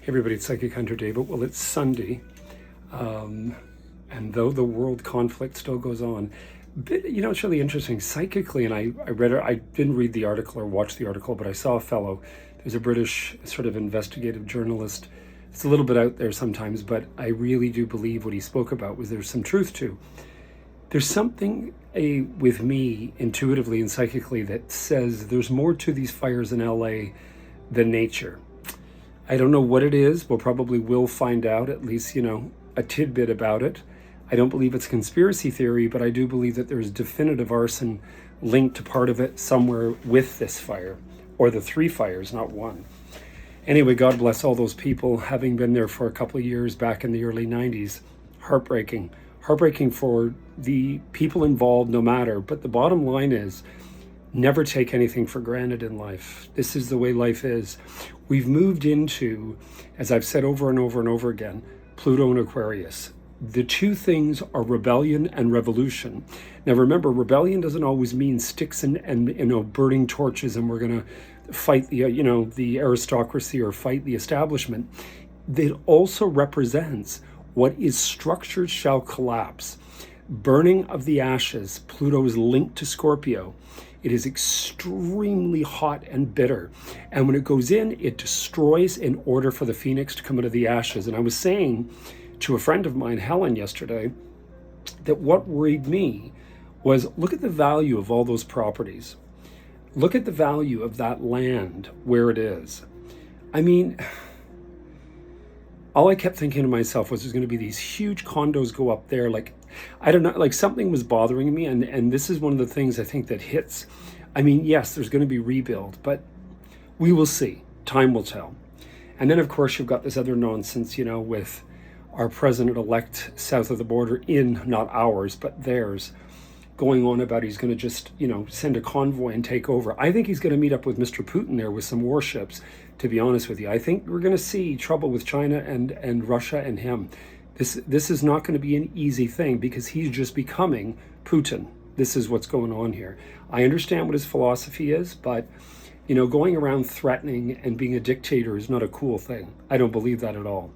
Everybody, it's Psychic Hunter David. Well, it's Sunday, and though the world conflict still goes on, but, it's really interesting psychically. And I read it. I didn't read the article or watch the article, but I saw a fellow. There's a British sort of investigative journalist. It's a little bit out there sometimes, but I really do believe what he spoke about was there's some truth to. There's something with me intuitively and psychically that says there's more to these fires in LA than nature. I don't know what it is. We'll probably will find out, at least, a tidbit about it. I don't believe it's conspiracy theory, but I do believe that there's definitive arson linked to part of it somewhere with this fire, or the three fires, not one. Anyway, God bless all those people, having been there for a couple of years back in the early 90s. Heartbreaking. Heartbreaking for the people involved, no matter. But the bottom line is, never take anything for granted in life. This is the way life is. We've moved into, as I've said over and over and over again, Pluto and Aquarius. The two things are rebellion and revolution. Now remember, rebellion doesn't always mean sticks and burning torches and we're going to fight the aristocracy or fight the establishment. It also represents what is structured shall collapse. Burning of the ashes. Pluto is linked to Scorpio. It is extremely hot and bitter. And when it goes in, it destroys in order for the phoenix to come out of the ashes. And I was saying to a friend of mine, Helen, yesterday, that what worried me was, look at the value of all those properties. Look at the value of that land where it is. I mean, all I kept thinking to myself was there's going to be these huge condos go up there. Like, I don't know, like something was bothering me. And this is one of the things I think that hits. I mean, yes, there's going to be rebuild, but we will see. Time will tell. And then, of course, you've got this other nonsense, with our president-elect south of the border not ours, but theirs, going on about he's going to just, send a convoy and take over. I think he's going to meet up with Mr. Putin there with some warships, to be honest with you. I think we're going to see trouble with China and Russia and him. This is not going to be an easy thing because he's just becoming Putin. This is what's going on here. I understand what his philosophy is, but, going around threatening and being a dictator is not a cool thing. I don't believe that at all.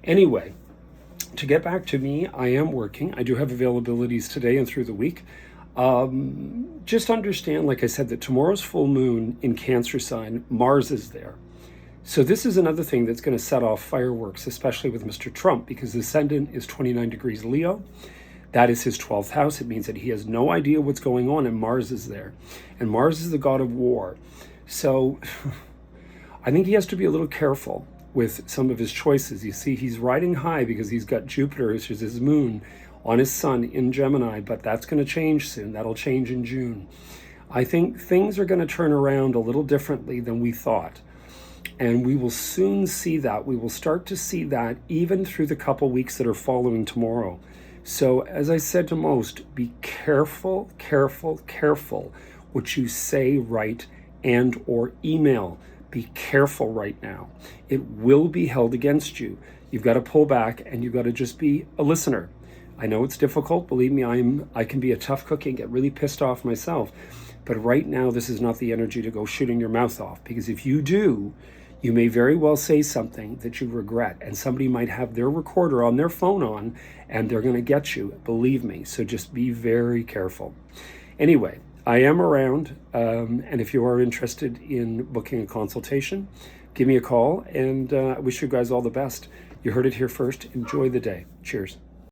Anyway, to get back to me, I am working. I do have availabilities today and through the week. Just understand, like I said, that tomorrow's full moon in Cancer sign, Mars is there. So this is another thing that's going to set off fireworks, especially with Mr. Trump, because the ascendant is 29 degrees Leo. That is his 12th house. It means that he has no idea what's going on, and Mars is there. And Mars is the god of war. So I think he has to be a little careful with some of his choices. You see, he's riding high because he's got Jupiter, which is his moon, on his sun in Gemini, but that's going to change soon. That'll change in June. I think things are going to turn around a little differently than we thought. And we will soon see that. We will start to see that even through the couple weeks that are following tomorrow. So as I said to most, be careful, careful, careful what you say, write, and or email. Be careful right now. It will be held against you. You've got to pull back and you've got to just be a listener. I know it's difficult. Believe me, I can be a tough cookie and get really pissed off myself. But right now, this is not the energy to go shooting your mouth off. Because if you do, you may very well say something that you regret. And somebody might have their recorder on their phone on and they're going to get you. Believe me. So just be very careful. Anyway, I am around, and if you are interested in booking a consultation, give me a call, and I wish you guys all the best. You heard it here first. Enjoy the day. Cheers.